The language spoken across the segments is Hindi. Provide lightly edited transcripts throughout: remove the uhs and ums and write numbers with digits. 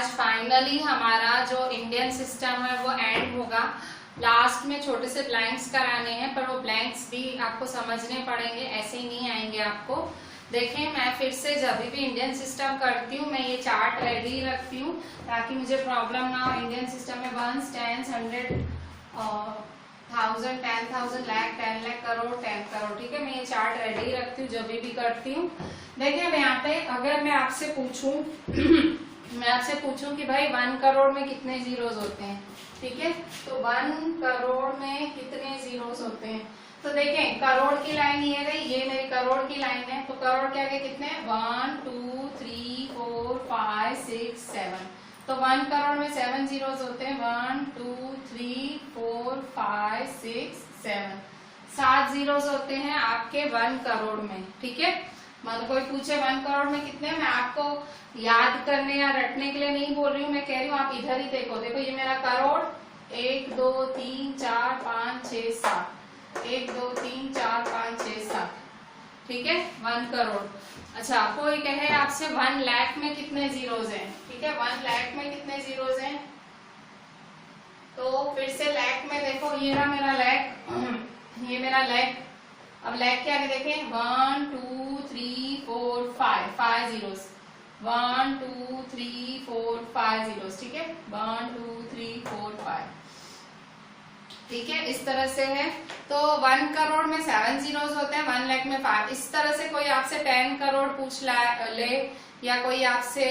आज फाइनली हमारा जो इंडियन सिस्टम है वो एंड होगा। लास्ट में छोटे से ब्लैंक्स कराने हैं, पर वो ब्लैंक्स भी आपको समझने पड़ेंगे, ऐसे ही नहीं आएंगे आपको। देखें, मैं फिर से जब भी इंडियन सिस्टम करती हूँ मैं ये चार्ट रेडी रखती हूँ ताकि मुझे प्रॉब्लम ना हो। इंडियन सिस्टम में 1, 10, 100, 1000, 10,000, लाख, 10 लाख, करोड़, 10 करोड़। ठीक है, मैं ये चार्ट रेडी रखती हूँ जब भी करती हूँ। देखिए अब यहाँ पे अगर मैं आपसे पूछूं मैं आपसे पूछूं कि भाई 1 करोड़ में कितने जीरोस होते हैं, ठीक है, तो 1 करोड़ में कितने जीरोस होते हैं। तो देखें, करोड़ की लाइन ये रही, ये मेरी करोड़ की लाइन है। तो करोड़ के आगे कितने, 1, 2, 3, 4, 5, 6, 7। तो 1 करोड़ में 7 जीरोस होते हैं। 1, 2, 3, 4, 5, 6, 7। 7 जीरोस होते हैं आपके 1 करोड़ में। ठीक है, मतलब कोई पूछे 1 करोड़ में कितने, मैं आपको याद करने या रटने के लिए नहीं बोल रही हूँ, मैं कह रही हूँ आप इधर ही देखो। देखो ये मेरा करोड़, 1, 2, 3, 4, 5, 6, 7। 1, 2, 3, 4, 5, 6, 7। ठीक है, 1 करोड़। अच्छा, कोई कहे आपसे 1 लाख में कितने जीरोस हैं। ठीक है, 1 लाख में कितने जीरोस हैं, तो फिर से लाख में देखो, ये रहा मेरा लाख, ये मेरा लाख। अब लाख के आगे देखें, 1, 2, 3, 4, 5 जीरोस। 1, 2, 3, 4, 5 जीरोस। ठीक है, 1, 2, 3, 4, 5। ठीक है, इस तरह से है। तो 1 करोड़ में 7 जीरोस होते हैं, 1 लाख में 5। इस तरह से कोई आपसे 10 करोड़ पूछ ले या कोई आपसे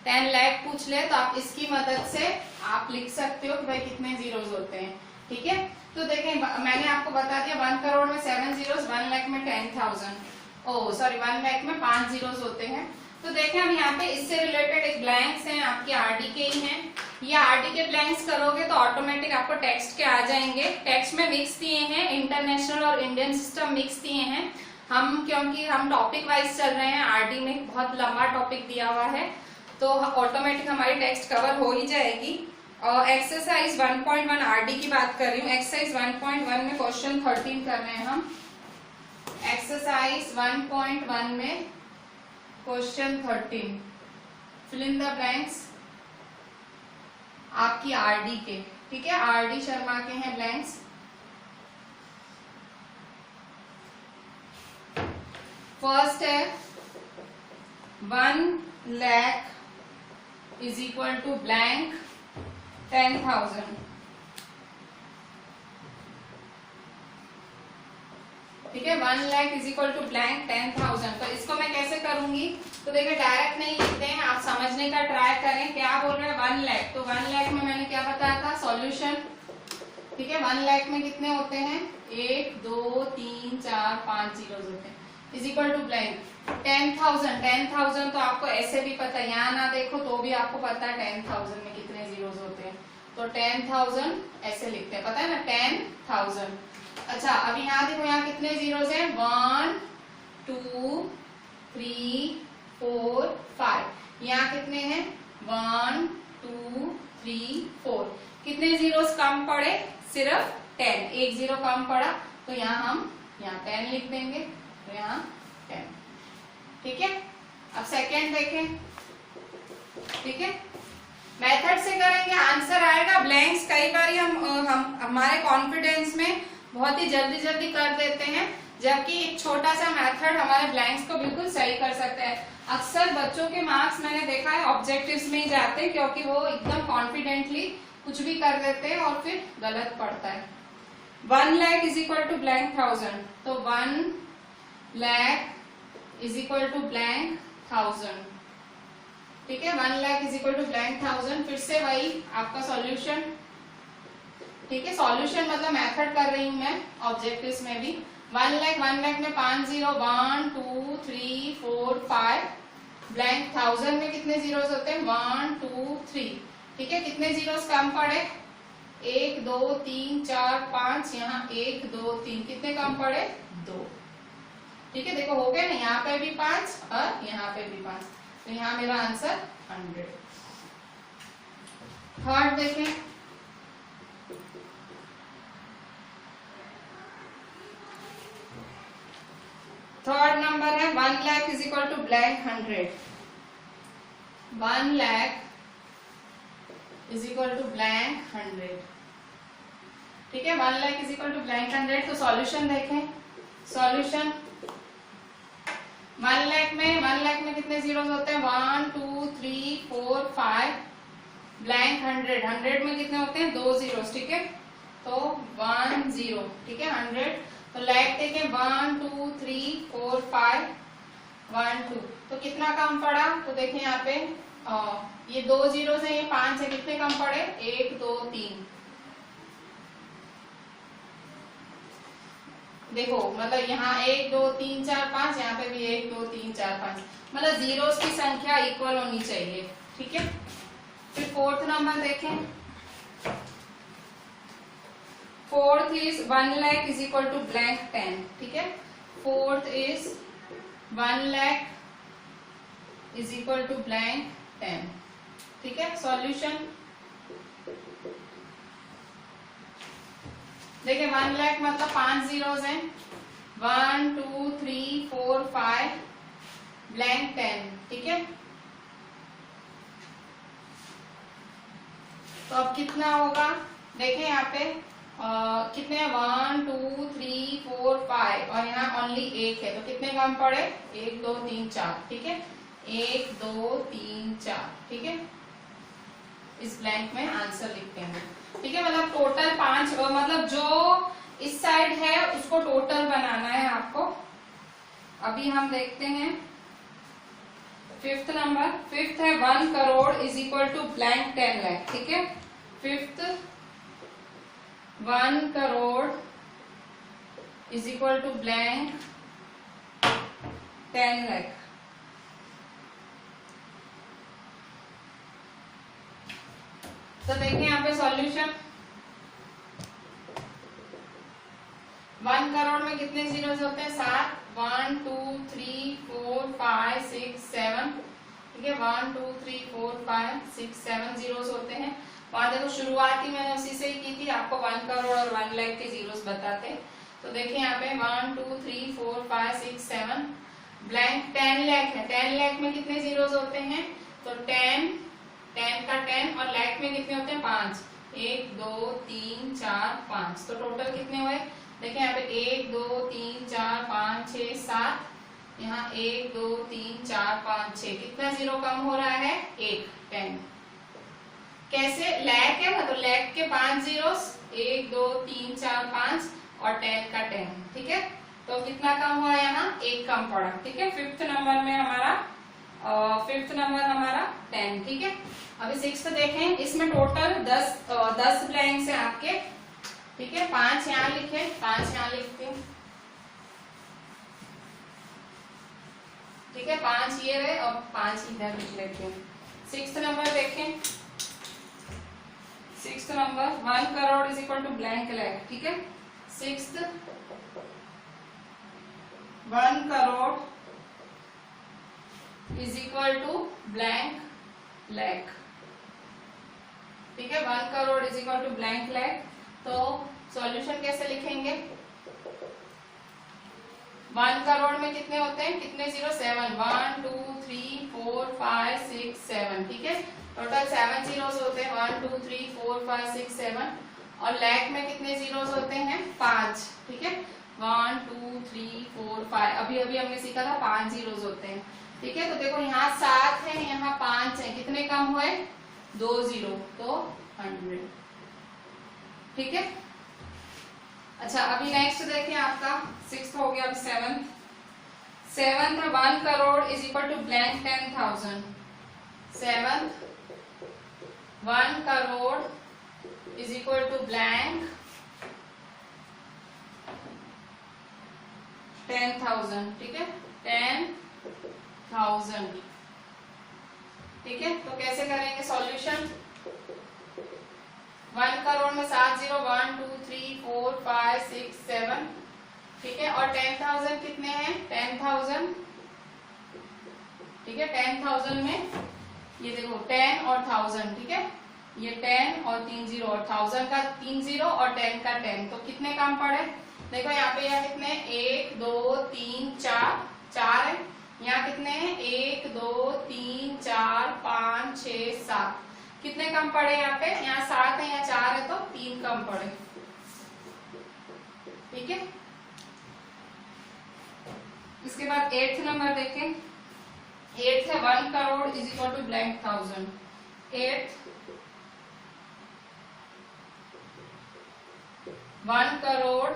10 लाख पूछ ले, तो आप इसकी मदद से आप लिख सकते हो कि भाई कितने जीरोस होते हैं। ठीक है, तो देखें मैंने आपको बता दिया 1 करोड़ में 7 जीरोस, 1 लाख में 10,000, 1 लाख में 5 जीरोस होते हैं। तो देखें हम यहाँ पे इससे रिलेटेड एक ब्लैंक्स हैं, आपके आरडी के ही हैं। ये आरडी के ब्लैंक्स करोगे तो ऑटोमेटिक आपको टेक्स्ट के आ जाएंगे। टेक्स्ट में मिक्स दिए हैं, इंटरनेशनल और इंडियन सिस्टम मिक्स दिए हैं। हम क्योंकि हम टॉपिक वाइज चल रहे हैं, आरडी में बहुत लंबा टॉपिक दिया हुआ है, तो ऑटोमेटिक हमारी टेक्स्ट कवर हो ही जाएगी। और एक्सरसाइज 1.1 आरडी की बात कर रही हूँ। एक्सरसाइज 1.1 में क्वेश्चन 13 कर रहे हैं हम। एक्सरसाइज 1.1 में question 13, fill in the blanks आपकी आरडी के। ठीक है, आरडी शर्मा के हैं ब्लैंक्स। फर्स्ट है 1 lakh is equal to blank 10,000। ठीक है, 1 lakh is equal to blank 10,000। तो इसको मैं कैसे करूंगी, तो देखिए डायरेक्ट नहीं लिखते हैं, आप समझने का ट्राई करें। क्या बोल रहे हैं 1 लाख, तो 1 लाख में मैंने क्या बताया था, सॉल्यूशन। ठीक है, 1 लाख में कितने होते हैं, 1, 2, 3, 4, 5 जीरोस होते हैं, इज इक्वल टू ब्लैंक 10,000। 10,000 तो आपको ऐसे भी पता है, यहाँ ना देखो तो भी आपको पता है 10,000 में कितने जीरोस होते हैं। तो 10,000 ऐसे लिखते हैं, पता है ना, 10,000। अच्छा, अब यहाँ देखो, यहाँ कितने जीरोस हैं, 1, 2, 3, 4, 5। यहाँ कितने हैं, 1, 2, 3, 4। कितने जीरोस कम पड़े, सिर्फ 10, एक जीरो कम पड़ा, तो यहाँ हम 10 लिख देंगे, तो यहाँ 10। ठीक है, अब सेकेंड देखें। ठीक है, मेथड से करेंगे आंसर आएगा। ब्लैंक्स कई बार हम हमारे कॉन्फिडेंस में बहुत ही जल्दी जल्दी कर देते हैं, जबकि एक छोटा सा मेथड हमारे ब्लैंक्स को बिल्कुल सही कर सकता है। अक्सर बच्चों के मार्क्स मैंने देखा है ऑब्जेक्टिव्स में ही जाते हैं, क्योंकि वो एकदम कॉन्फिडेंटली कुछ भी कर देते हैं और फिर गलत पड़ता है। 1 lakh is equal to blank 1000, तो 1 lakh is equal to blank 1000। ठीक है, 1 lakh is equal to blank 1000। फिर से वही आपका सॉल्यूशन। ठीक है, सॉल्यूशन मतलब मेथड कर रही हूं मैं ऑब्जेक्टिव्स में भी। 1 लाख में 5 जीरो, 1, 2, 3, 4, 5। ब्लैंक 1000 में कितने जीरोस होते हैं, 1, 2, 3। ठीक है, कितने जीरोस कम पड़े, 1, 2, 3, 4, 5। यहाँ 1, 2, 3, कितने कम पड़े, 2। ठीक है, देखो हो गए ना, यहाँ पे भी 5 और यहाँ पे भी 5, तो यहाँ मेरा आंसर 100। थर्ड देखें, नंबर है 1 lakh is equal to blank 100। 1 lakh is equal to blank 100। ठीक है, 1 lakh is equal to blank 100। तो सॉल्यूशन देखें, सॉल्यूशन 1 लाख में कितने जीरोस होते हैं? 1 2 3 4 5 ब्लैंक 100। 100 में कितने होते हैं? 2 जीरोस। ठीक है, तो 1 0। ठीक है, 100। तो लाख देखें 1 2 3 4 5 1 2, तो कितना कम पड़ा? तो देखें यहाँ पे ये 2 जीरो से ये 5 है, कितने कम पड़े? 1 2 3। देखो मतलब यहाँ 1 2 3 4 5, यहाँ पे भी 1 2 3 4 5, मतलब जीरोस की संख्या इक्वल होनी चाहिए। ठीक है, फिर फोर्थ नंबर देखें। Fourth is 1 lakh is equal to blank 10। ठीक है, fourth is 1 lakh is equal to blank 10। ठीक है, सॉल्यूशन देखिए 1 लाख मतलब 5 जीरोस हैं, 1 2 3 4 5 ब्लैंक 10। ठीक है, तो अब कितना होगा? देखें यहाँ पे कितने हैं? 1 2 3 4 5 और यहाँ ओनली 1 है, तो कितने कम पड़े? 1 2 3 4। ठीक है, 1 2 3 4। ठीक है, इस ब्लैंक में आंसर लिखते हैं। ठीक है, मतलब टोटल 5, मतलब जो इस साइड है उसको टोटल बनाना है आपको। अभी हम देखते हैं फिफ्थ नंबर। फिफ्थ है 1 crore is equal to blank 10 lakh. ठीक है, fifth 1 crore is equal to blank 10 lakh. तो देखिए यहाँ पे सॉल्यूशन 1 करोड़ में कितने जीरोस होते हैं? 7। 1 2 3 4 5 6 7। ठीक है, 1 2 3 4 5 6 7 जीरोस होते हैं। वहां देखो शुरुआती मैंने उसी से ही की थी, आपको 1 करोड़ और 1 लाख के जीरोस बताते। तो देखिए यहाँ पे 1 2 3 4 5 6 7 ब्लैंक 10 लाख है। 10 लाख में कितने जीरोस होते हैं? तो 10 का 10 और लाख में कितने होते हैं? 5। 1 2 3 4 5, तो टोटल कितने हुए? देखिए यहाँ पे 1 2 3 4 5 6 7, यहाँ 1 2 3 4 5 6, कितना जीरो कम हो रहा है? 1 10। कैसे? लाख है ना, तो लाख के 5 जीरोस, 1 2 3 4 5 और 10 का 10। ठीक है, तो कितना कम हुआ? यहाँ 1 कम पड़ा। ठीक है, फिफ्थ नंबर में हमारा 10। ठीक है, अभी सिक्स्थ देखें। इसमें टोटल 10 ब्लैंक्स हैं आपके। ठीक है, 5 यहाँ लिखे, 5 यहाँ लिखते हैं। ठीक है, 5 ये रहे और 5 इधर लिख लेते हैं। सिक्स्थ नंबर देखें। Sixth number 1 crore is equal to blank lakh. ठीक है, sixth 1 crore is equal to blank lakh. ठीक है, 1 crore is equal to blank lakh. तो सॉल्यूशन कैसे लिखेंगे? 1 करोड़ में कितने होते हैं? कितने जीरो? 7। 1 2 3 4 5 6 7। ठीक है, टोटल 7 जीरोस होते हैं। 1 2 3 4 5 6 7। और लाख में कितने जीरोस होते हैं? 5। ठीक है, 1 2 3 4 5, अभी अभी हमने सीखा था 5 जीरोस होते हैं। ठीक है, तो देखो यहाँ 7 है, यहाँ 5 है, कितने कम हुए? 2 जीरो, तो 100। ठीक है, अच्छा अभी नेक्स्ट देखिए आपका 6th हो गया। अभी 7th 1 crore is equal to blank 10,000। 7th 1 crore is equal to blank 10,000। ठीक है, 10,000। ठीक है, तो कैसे करेंगे सॉल्यूशन? 1 करोड़ में 7 जीरो, 1 2 3 4 5 6 7। ठीक है, और 10,000 कितने हैं? 10,000। ठीक है, 10,000 में ये देखो 10 और 1000। ठीक है, ये 10 और 3 जीरो और 1000 का 3 जीरो और 10 का 10, तो कितने कम पड़े? देखो यहाँ पे यहाँ कितने? 1 2 3 4 है। यहाँ कितने हैं? 1 2 3 4 5 6 7, कितने कम पड़े यहाँ पे, यहाँ 7 है, यहाँ 4 है, तो 3 कम पड़े। ठीक है, इसके बाद 8th नंबर देखें। 8th है 1 crore is equal to blank thousand. 8th 1 crore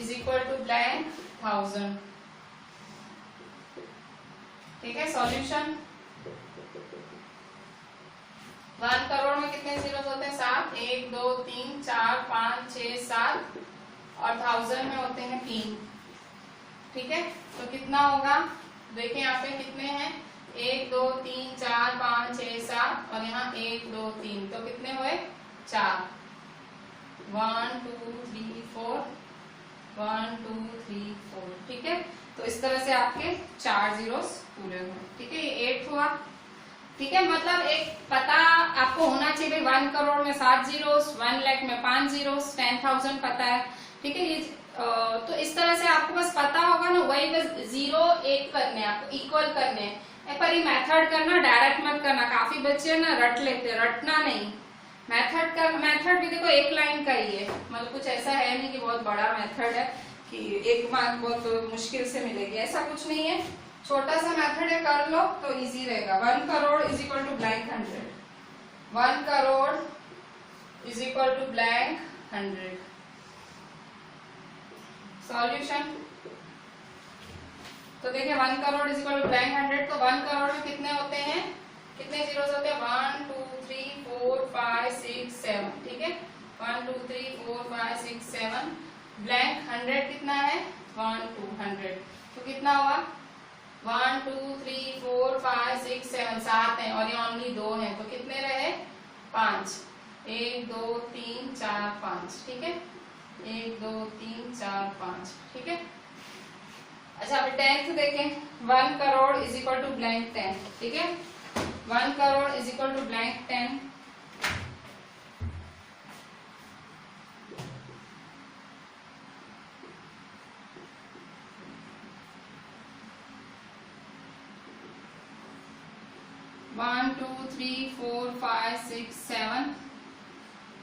is equal to blank thousand. ठीक है, सॉल्यूशन 1 करोड़ में कितने जीरोस होते हैं, 7, 1 2 3 4 5 6 7, और 1000 में होते हैं 3। ठीक है, तो कितना होगा, देखिए यहाँ पे कितने हैं, 1 2 3 4 5 6 7, और यहाँ 1 2 3, तो कितने हुए, 4। 1 2 3 4, 1 2 3 4। ठीक है, तो इस तरह से आपके 4 जीरोस पूरे हुए। ठीक है, ये 8 हुआ। ठीक है, मतलब एक पता आपको होना चाहिए, 1 करोड़ में 7 जीरोस, 1 लाख में 5 जीरोस, 10,000 पता है। ठीक है, ये तो इस तरह से आपको बस पता होगा ना, वही बस 0 1 करने हैं, आपको इक्वल करने हैं। पर ये मेथड करना, डायरेक्ट मत करना। काफी बच्चे ना रट लेते, रटना नहीं। मेथड भी देखो 1 लाइन का ही है, मतलब कुछ ऐसा है नहीं कि बहुत बड़ा मेथड है कि 1 मार्क बहुत मुश्किल से मिलेगी, ऐसा कुछ नहीं है। छोटा सा मेथड है, कर लो तो इजी रहेगा। 1 crore is equal to blank 100। 1 crore is equal to blank 100। Solution तो देखिए 1 crore is equal to blank 100, तो 1 करोड़ में कितने होते हैं, कितने जीरोस होते हैं, 1 2 3 4 5 6 7। ठीक है, 1 2 3 4 5 6 7। ब्लैंक 100 कितना है, 1 2 100, तो कितना हुआ, 1 2 3 4 5 6 7, 7 है, और ये ओनली 2 है, तो कितने रहे, 5। 1 2 3 4 5। ठीक है, 1 2 3 4 5। ठीक है, अच्छा अभी 10th देखें। 1 crore is equal to blank 10। ठीक है, 1 crore is equal to blank 10। One two three four 5 6 7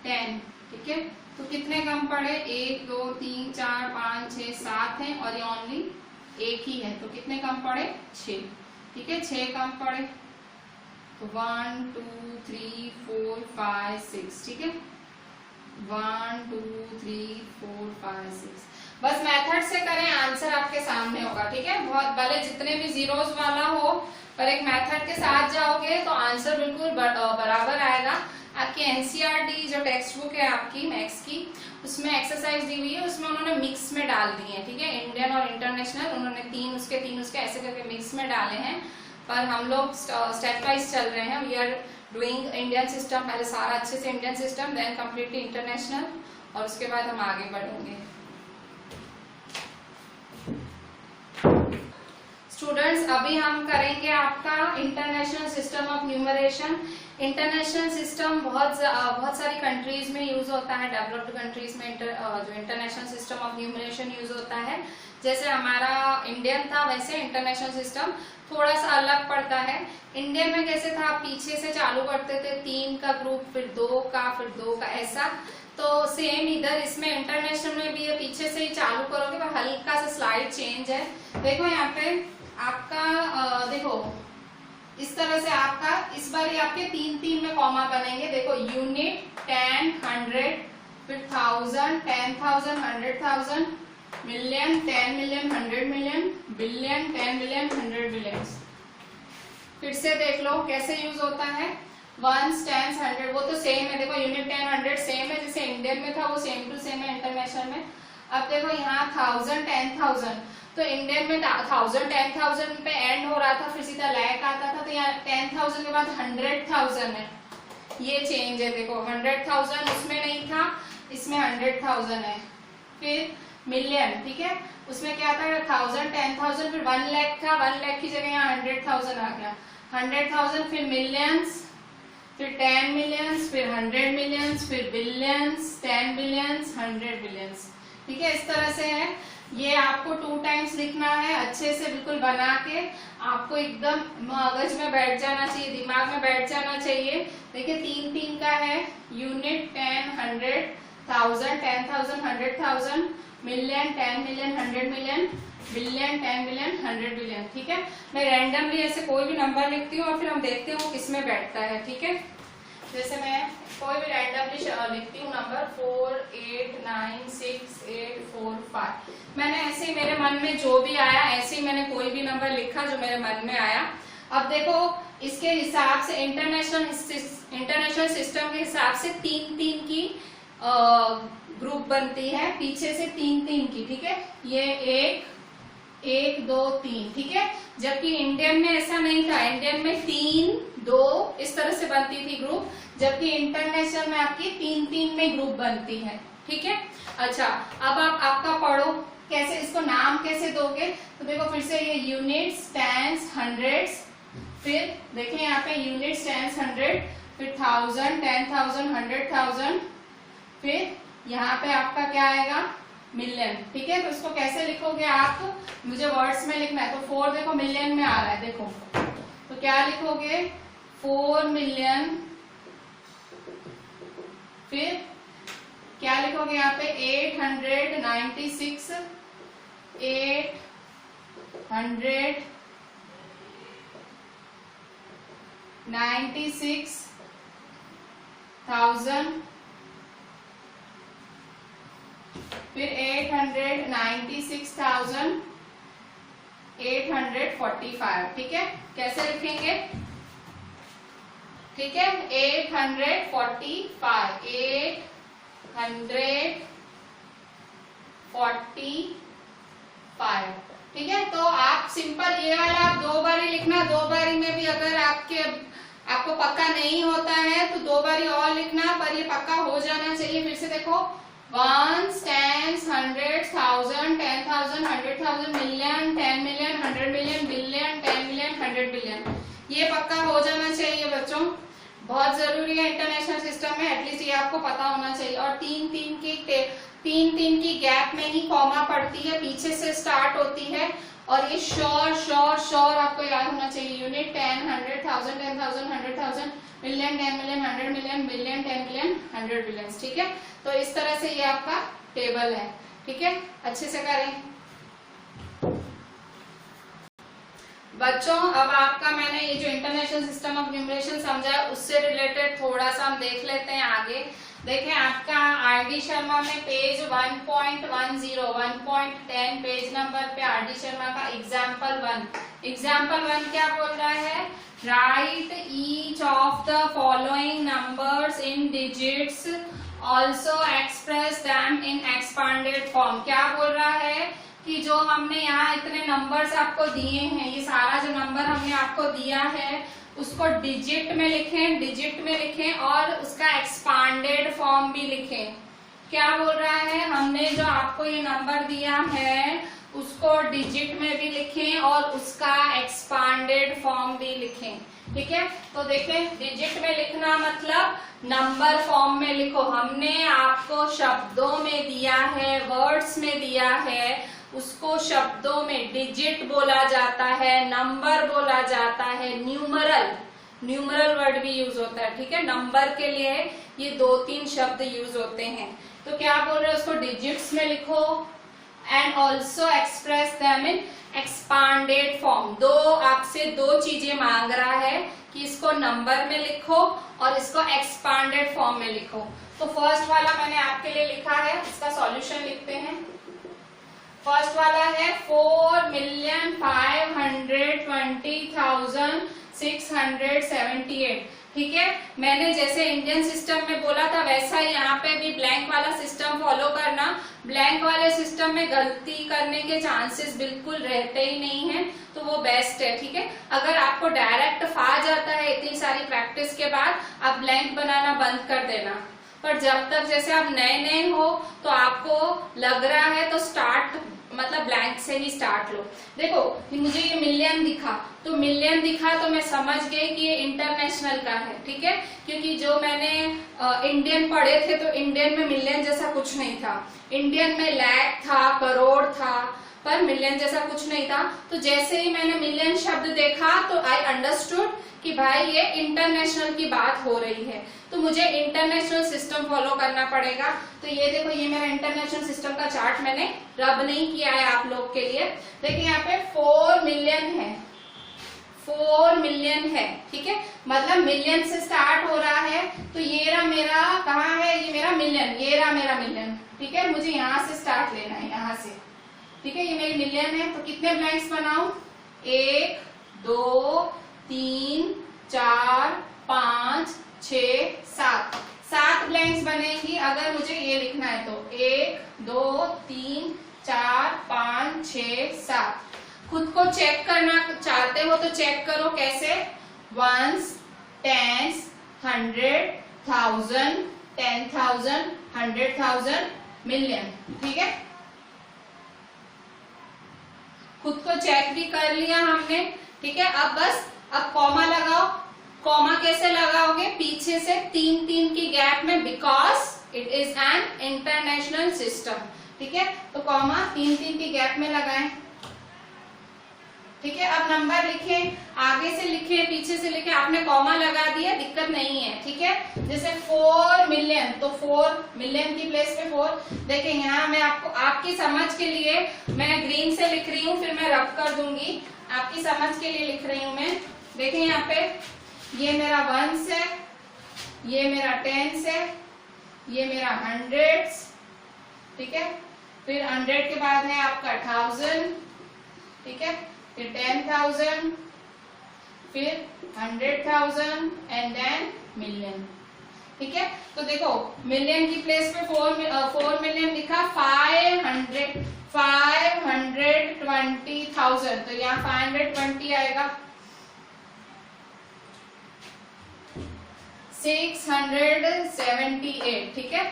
10। ठीक है, तो कितने कम पड़े, 1 2 3 4 5 6 7 है, और ये ओनली 1 ही है, तो कितने कम पड़े, 6। ठीक है, 6 कम पड़े, तो 1 2 3 4 5 6। ठीक है, 1 2 3 4 5 6। बस मेथड से करें, आंसर आपके सामने होगा। ठीक है, बहुत भले जितने भी जीरोस वाला हो, पर एक मेथड के साथ जाओगे तो आंसर बिल्कुल बराबर आएगा। आपकी एनसीईआरटी जो टेक्स्ट बुक है आपकी मैथ्स की, उसमें एक्सरसाइज दी हुई है, उसमें उन्होंने मिक्स में डाल दी है। ठीक है, इंडियन और इंटरनेशनल उन्होंने 3 उसके ऐसे करके मिक्स में डाले हैं, पर हम लोग स्टेप वाइज चल रहे हैं। We are doing Indian system, पहले सारा अच्छे से Indian system, then completely international, और उसके बाद हम आगे बढ़ेंगे। स्टूडेंट्स, अभी हम करेंगे आपका international system of numeration. International system बहुत सारी कंट्रीज में यूज होता है, डेवलप्ड कंट्रीज में जो international system of numeration use होता है। जैसे हमारा इंडियन था, वैसे इंटरनेशनल सिस्टम थोड़ा सा अलग पड़ता है। इंडियन में कैसे था, पीछे से चालू करते थे, 3 का ग्रुप, फिर 2 का, फिर 2 का, ऐसा। तो सेम इधर इसमें इंटरनेशनल में भी ये पीछे से ही चालू करोगे, पर हल्का सा स्लाइड चेंज है। देखो यहाँ पे आपका देखो इस तरह से आपका इस बार ये आपके 3 में कॉमा बनेंगे। देखो यूनिट, 10 100, फिर 1000 10,000 100,000, million 10 million 100 million, billion 10 billion 100 billion. फिर से देख लो कैसे यूज होता है, 1s 10s 100, वो तो सेम है। देखो यूनिट 10 100 सेम है, जैसे इंडियन में था वो सेम टू सेम है इंटरनेशनल में। अब देखो यहाँ 1000 10,000, तो इंडियन में 1000 10,000 पे एंड हो रहा था, फिर सीधा लैक आता था, तो यहाँ 10,000 के बाद 100,000 है, ये चेंज है। देखो 100,000 उसमें नहीं था, इसमें 100,000 है। फिर मिलियन, ठीक है, उसमें क्या था, 1000 10,000, फिर 1 लाख था, 1 लाख की जगह यहाँ 100,000 आ गया, 100,000, फिर मिलियंस, फिर 10 मिलियंस, फिर 100 मिलियंस, फिर बिलियंस, 10 बिलियंस, 100 बिलियंस। ठीक है, इस तरह से है। ये आपको 2 टाइम्स लिखना है, अच्छे से बिल्कुल बना के आपको एकदम मगज में बैठ जाना चाहिए, दिमाग में बैठ जाना चाहिए। देखिए 3 का है, unit 10, 100, 1000, 10,000, 100,000, million, 10 million, 100 million, billion, 10 billion, 100 billion. ठीक है, मैं रैंडमली ऐसे कोई भी नंबर लिखती हूँ और फिर हम देखते हैं वो किसमें बैठता है। ठीक है, जैसे मैं कोई भी रैंडमली लिखती हूँ नंबर 4, 8, 9, 6, 8, 4, 5। मैंने ऐसे ही मेरे मन में जो भी आया ऐसे ही मैंने कोई भी नंबर लिखा जो मेरे मन में आया। अब देखो इसके हिसाब से इंटरनेशनल सिस्टम के हिसाब से 3 की ग्रुप बनती है, पीछे से 3 की। ठीक है, ये 1, 2, 3। ठीक है, जबकि इंडियन में ऐसा नहीं था, इंडियन में 3, 2 इस तरह से बनती थी ग्रुप, जबकि इंटरनेशनल में आपकी 3 में ग्रुप बनती है। ठीक है, अच्छा अब आप आपका पढ़ो कैसे, इसको नाम कैसे दोगे। तो देखो फिर से ये यूनिट्स, टेंस, हंड्रेड्स, फिर देखें यहाँ पे यूनिट्स, टेंस, 100, फिर 1000, 10,000, 100,000, फिर यहाँ पे आपका क्या आएगा, मिलियन। ठीक है, तो इसको कैसे लिखोगे आप, मुझे वर्ड्स में लिखना है। तो 4 देखो मिलियन में आ रहा है, देखो तो क्या लिखोगे, 4 मिलियन, फिर क्या लिखोगे यहाँ पे 896, 896,000, फिर 896,845। ठीक है, कैसे लिखेंगे, ठीक है 845, 845। ठीक है, तो आप सिंपल ये वाला आप 2 बारी लिखना, 2 बारी में भी अगर आपको पक्का नहीं होता है तो 2 बारी और लिखना, पर ये पक्का हो जाना चाहिए। फिर से देखो 1, 10, 100, 1000, 10,000, 100,000, million, 10 million, 100 million, billion, 10 million, 100 billion. ये पक्का हो जाना चाहिए बच्चों, बहुत जरूरी है इंटरनेशनल सिस्टम में, एटलीस्ट ये आपको पता होना चाहिए। और 3 की गैप में ही कॉमा पड़ती है, पीछे से स्टार्ट होती है, और ये श्योर आपको याद होना चाहिए। Unit 10, 100,000, 10,000, 100,000, million, 10 million, 100 million, billion, 10 million, 100 billion. ठीक है, तो इस तरह से ये आपका टेबल है। ठीक है, अच्छे से करें बच्चों। अब आपका मैंने ये जो इंटरनेशनल सिस्टम ऑफ न्यूमरेशन समझा उससे रिलेटेड थोड़ा सा हम देख लेते हैं आगे। देखें आपका आरडी शर्मा में पेज 1.10, 1.10 पेज नंबर पे आरडी शर्मा का एग्जाम्पल 1 क्या बोल रहा है, right each of the following numbers in digits, also express them in expanded form. क्या बोल रहा है कि जो हमने यहाँ इतने नंबर्स आपको दिए हैं, ये सारा जो नंबर हमने आपको दिया है उसको डिजिट में लिखें और उसका एक्सपांडेड फॉर्म भी लिखें। क्या बोल रहा है, हमने जो आपको ये नंबर दिया है उसको डिजिट में भी लिखें और उसका एक्सपांडेड फॉर्म भी लिखें। ठीक है, तो देखें डिजिट में लिखना मतलब नंबर फॉर्म में लिखो। हमने आपको शब्दों में दिया है, वर्ड्स में दिया है, उसको शब्दों में डिजिट बोला जाता है, नंबर बोला जाता है, न्यूमरल वर्ड भी यूज होता है। ठीक है, नंबर के लिए ये 2-3 शब्द यूज होते हैं। तो क्या बोल रहे हैं, उसको डिजिट्स में लिखो and also express them in expanded form. आपसे 2 चीजें मांग रहा है कि इसको नंबर में लिखो और इसको एक्सपांडेड फॉर्म में लिखो। तो फर्स्ट वाला मैंने आपके लिए लिखा है, इसका सॉल्यूशन लिखते हैं। फर्स्ट वाला है 4,520,678। ठीक है, मैंने जैसे इंडियन सिस्टम में बोला था वैसा ही यहाँ पे भी ब्लैंक वाला सिस्टम फॉलो करना। ब्लैंक वाले सिस्टम में गलती करने के चांसेस बिल्कुल रहते ही नहीं है, तो वो बेस्ट है। ठीक है, अगर आपको डायरेक्ट आ जाता है इतनी सारी प्रैक्टिस के बाद, आप ब्लैंक बनाना बंद कर देना। पर जब तक जैसे आप नए नए हो तो आपको लग रहा है तो स्टार्ट मतलब ब्लैंक से ही स्टार्ट लो। देखो मुझे ये मिलियन दिखा तो मैं समझ गई कि ये इंटरनेशनल का है, ठीक है, क्योंकि जो मैंने इंडियन पढ़े थे तो इंडियन में मिलियन जैसा कुछ नहीं था, इंडियन में लाख था, करोड़ था, पर मिलियन जैसा कुछ नहीं था। तो जैसे ही मैंने मिलियन शब्द देखा तो आई अंडरस्टूड कि भाई ये इंटरनेशनल की बात हो रही है, तो मुझे इंटरनेशनल सिस्टम फॉलो करना पड़ेगा। तो ये देखो ये मेरा इंटरनेशनल सिस्टम का चार्ट मैंने रब नहीं किया है आप लोग के लिए। देखिए यहाँ पे 4 मिलियन है, 4 मिलियन है, ठीक है, मतलब मिलियन से स्टार्ट हो रहा है। तो ये रहा मेरा, कहाँ है ये मेरा मिलियन, ये रहा मेरा मिलियन, ठीक है, मुझे यहाँ से स्टार्ट लेना है, यहाँ से, ठीक है, ये मेरी मिलियन है। तो कितने ब्लैंक्स बनाऊं, 1 2 3 4 5 6 7 ब्लैंक्स बनेंगी अगर मुझे ये लिखना है तो 1 2 3 4 5 6 7। खुद को चेक करना चाहते हो तो चेक करो कैसे, 1s 10s 100 1000 10,000 100,000 मिलियन, ठीक है, खुद को चेक भी कर लिया हमने, ठीक है। अब बस अब कॉमा लगाओ। कॉमा कैसे लगाओगे, पीछे से 3-3 की गैप में, because it is an international system, ठीक है, तो कॉमा 3-3 की गैप में लगाएं, ठीक है। अब नंबर लिखे, आगे से लिखे पीछे से लिखे, आपने कॉमा लगा दिया दिक्कत नहीं है, ठीक है। जैसे 4 मिलियन तो 4 मिलियन की प्लेस पे 4, देखिए यहाँ मैं आपको आपकी समझ के लिए मैं ग्रीन से लिख रही हूँ, फिर मैं रब कर दूंगी, आपकी समझ के लिए लिख रही हूँ मैं। देखिए यहाँ पे ये मेरा 1s है, ये मेरा 10s है, ये मेरा 100s, ठीक है, फिर 100 के बाद है आपका 1000, ठीक है, फिर 10,000, फिर 100,000 एंड देन मिलियन, ठीक है। तो देखो मिलियन की प्लेस पे 4 मिलियन लिखा, 520,000 तो यहाँ 520 आएगा, 678, ठीक है,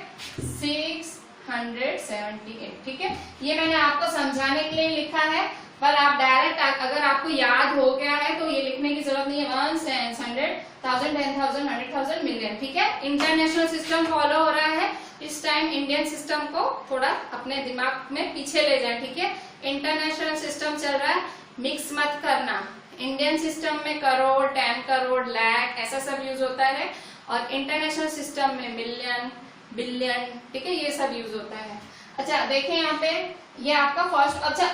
678, ठीक है। ये मैंने आपको समझाने के लिए लिखा है, पर आप डायरेक्ट अगर आपको याद हो गया है तो ये लिखने की जरूरत नहीं है, 1s 100,000 10,000 100,000 मिलियन, ठीक है। इंटरनेशनल सिस्टम फॉलो हो रहा है, इस टाइम इंडियन सिस्टम को थोड़ा अपने दिमाग में पीछे ले जाए, ठीक है। इंटरनेशनल सिस्टम चल रहा है, मिक्स मत करना, इंडियन सिस्टम में करोड़ 10 करोड़ लाख ऐसा सब यूज होता है, और इंटरनेशनल सिस्टम में मिलियन बिलियन, ठीक है, ये सब यूज होता है। अच्छा देखिए यहाँ पे ये आपका फर्स्ट, अच्छा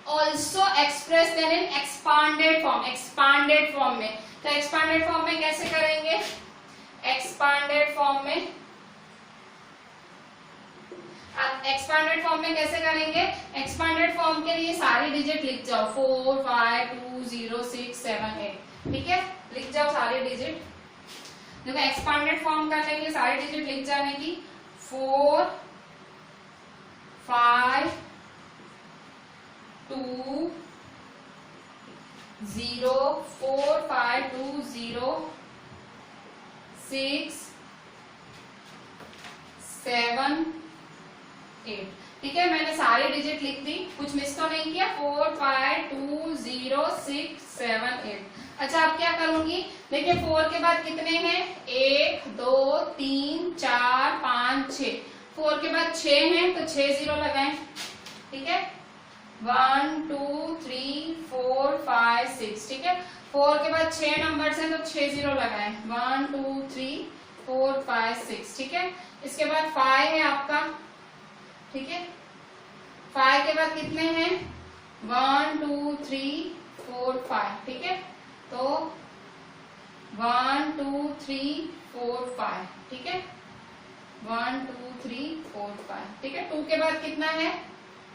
also express then in expanded form, expanded form में, तो एक्सपांडेड फॉर्म में कैसे करेंगे, एक्सपांडेड फॉर्म में, एक्सपांडेड फॉर्म में कैसे करेंगे, एक्सपांडेड फॉर्म के लिए सारी डिजिट लिख जाओ, 4 5 2 0 6 7 8, ठीक है, लिख जाओ सारी डिजिट। देखो एक्सपांडेड फॉर्म करने के लिए सारी डिजिट लिख जाने की, 4 5 2 0 4 5 2 0 6 7 8, ठीक है, मैंने सारी डिजिट लिख दी, कुछ मिस तो नहीं किया, 4 5 2 0 6 7 8। अच्छा अब क्या करूंगी, देखिए 4 के बाद कितने हैं, 1 2 3 4 5 6, 4 के बाद 6 हैं तो 6 0 लगाएं, ठीक है, 1 2 3 4 5 6, ठीक है, 4 के बाद 6 नंबर्स हैं तो 6 0 लगाएं, 1 2 3 4 5 6, ठीक है। इसके बाद 5 है आपका, ठीक है, 5 के बाद कितने हैं, 1 2 3 4 5, ठीक है, तो 1 2 3 4 5, ठीक है, 1 2 3 4 5, ठीक है। 2 के बाद कितना है,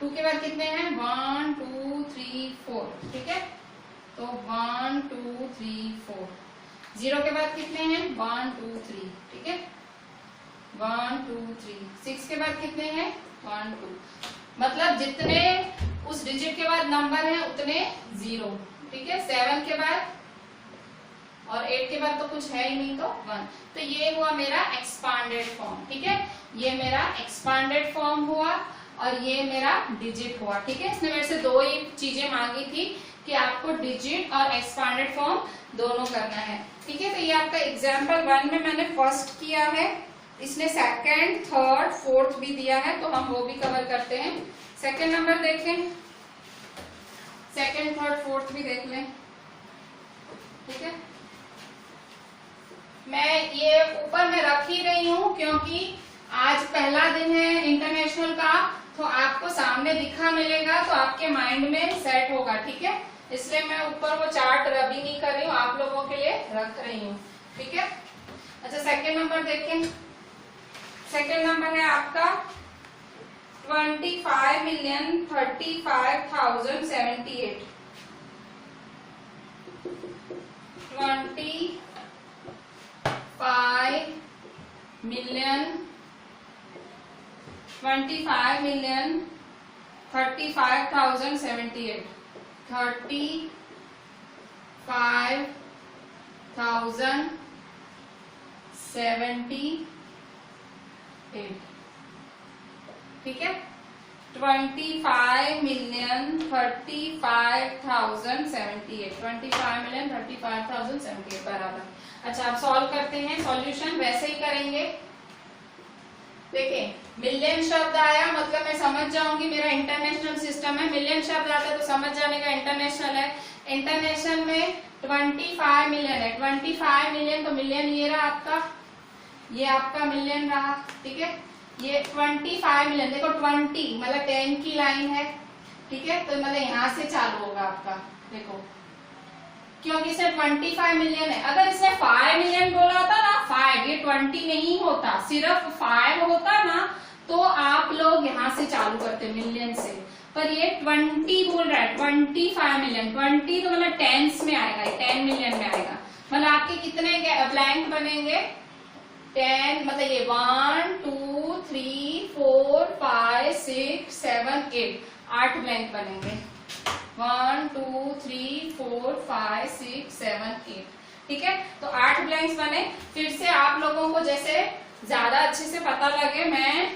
2 के बाद कितने हैं, 1 2 3 4, ठीक है, तो 1 2 3 4। 0 के बाद कितने हैं, 1 2 3, ठीक है, 1 2 3। 6 के बाद कितने हैं, 1 2, मतलब जितने उस डिजिट के बाद नंबर है उतने 0, ठीक है। 7 के बाद और 8 के बाद तो कुछ है ही नहीं तो 1। तो ये हुआ मेरा एक्सपांडेड फॉर्म, ठीक है, ये मेरा एक्सपांडेड फॉर्म हुआ और ये मेरा डिजिट हुआ, ठीक है। इसने मेरे से दो ही चीजें मांगी थी कि आपको डिजिट और एक्सपांडेड फॉर्म दोनों करना है, ठीक है। तो ये आपका एग्जाम्पल 1 में मैंने फर्स्ट किया है, इसने सेकंड, थर्ड, फोर्थ भी दिया है, तो हम वो भी कवर करते हैं। सेकंड नंबर देखें, सेकंड, थर्ड, फोर्थ भी देख लें, ठीक है। मैं ये ऊपर में रख ही रही हूँ क्योंकि आज पहला दिन है इंटरनेशनल का, तो आपको सामने दिखा मिलेगा तो आपके माइंड में सेट होगा, ठीक है। इसलिए मैं ऊपर वो चार्ट रबी नहीं कर रही हूँ, आप लोगों के लिए रख रही हूँ, ठीक है। अच्छा सेकंड नंबर देखें, सेकंड नंबर है आपका 25,35,078। 25,35,078, 35,078, ठीक है। 25,35,078, 25,35,078 बराबर। अच्छा अब सॉल्व करते हैं, सॉल्यूशन वैसे ही करेंगे। देखिए मिलियन शब्द आया मतलब मैं समझ जाऊंगी मेरा इंटरनेशनल सिस्टम है, मिलियन शब्द आता है तो समझ जाने का इंटरनेशनल है। इंटरनेशनल में 25 मिलियन है, 25 मिलियन, तो मिलियन ये रहा आपका, ये आपका मिलियन रहा, ठीक है। ये 25 मिलियन, देखो 20 मतलब 10 की लाइन है, ठीक है, तो मतलब यहाँ से चालू होगा आपका, देखो क्योंकि इसमें 25 मिलियन है। अगर इसमें 5 मिलियन बोला होता ना, 5, ये 20 नहीं होता, सिर्फ 5 होता ना तो आप लोग यहाँ से चालू करते मिलियन से, पर ये 20 बोल रहा है, 25 मिलियन, 20 तो मतलब टेंस में आएगा, 10 मिलियन में आएगा। मतलब आपके कितने ब्लैंक बनेंगे, 10, मतलब ये 1 2 3 4 5 6 7 8, 8 ब्लैंक बनेंगे, 1 2 3 4 5 6 7 8, ठीक है। तो 8 ब्लैंक्स बने। फिर से आप लोगों को जैसे ज्यादा अच्छे से पता लगे मैं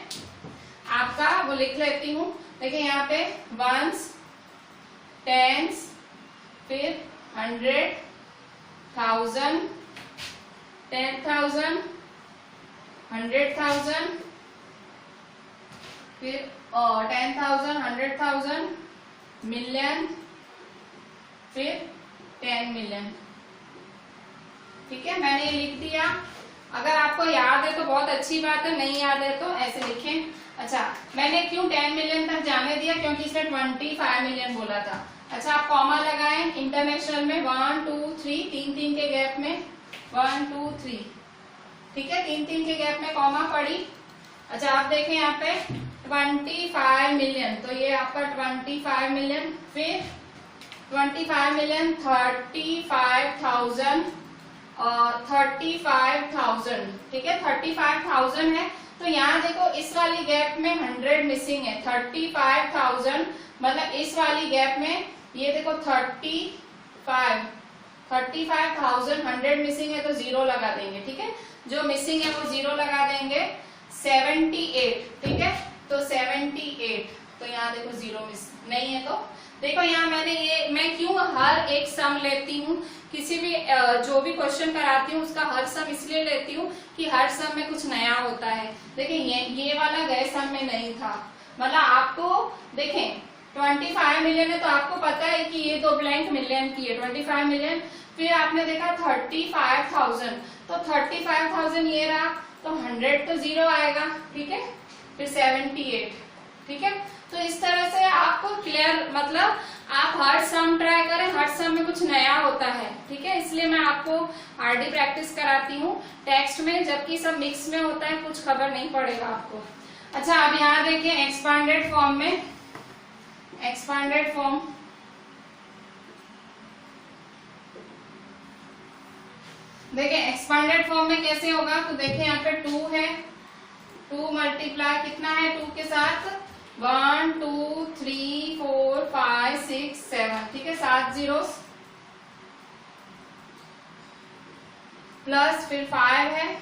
आपका वो लिख लेती हूँ। देखिए यहाँ पे वंस, टेंस, फिर 100, 1000, 10,000, 100,000, फिर 10,000, 100,000, मिलियन, फिर 10 मिलियन, ठीक है। मैंने ये लिख दिया। अगर आपको याद है तो बहुत अच्छी बात है, नहीं याद है तो ऐसे लिखें। अच्छा मैंने क्यों 10 मिलियन तक जाने दिया, क्योंकि इसने 25 मिलियन बोला था। अच्छा आप कॉमा लगाएं इंटरनेशनल में, 1 2 3, 3 के गैप में 1 2 3, ठीक है, 3 के गैप में कॉमा पड़ी। अच्छा आप देखें यहाँ पे 25 मिलियन, तो ये आपका 25 मिलियन, फिर 25 मिलियन 35,000 और 35,000, ठीक है, 35,000 है। तो यहाँ देखो इस वाली गैप में 100 मिसिंग है, 35,000 मतलब इस वाली गैप में ये देखो 35,000 100 मिसिंग है तो 0 लगा देंगे, ठीक है, जो मिसिंग है वो 0 लगा देंगे। 78, ठीक है, तो 78, तो यहाँ देखो 0 मिस नहीं है। तो देखो यहाँ मैं क्यों हर एक सम लेती हूँ, किसी भी जो भी क्वेश्चन कराती हूँ उसका हर सम इसलिए लेती हूँ कि हर सम में कुछ नया होता है। देखिए ये वाला गए सम में नहीं था, मतलब आपको देखें 25 मिलियन है तो आपको पता है कि ये 2 ब्लैंक मिलियन की है, 25 मिलियन। फिर आपने देखा 35,000, तो 35,000 ये रहा, तो 100 तो 0 आएगा, ठीक है, फिर 78, ठीक है। तो इस तरह से आपको क्लियर, मतलब आप हर सम ट्राई करें, हर सम में कुछ नया होता है, ठीक है, इसलिए मैं आपको आरडी प्रैक्टिस कराती हूँ टेक्स्ट में, जबकि सब मिक्स में होता है, कुछ खबर नहीं पड़ेगा आपको। अच्छा अब यहाँ देखिए एक्सपांडेड फॉर्म में, एक्सपांडेड फॉर्म देखिए एक्सपांडेड फॉर्म में कैसे होगा, तो देखिए यहाँ पे 2 है, 2 मल्टीप्लाई कितना है 2 के साथ 1 2 3 4 5 6 7, ठीक है, 7 zeros, प्लस फिर 5 है,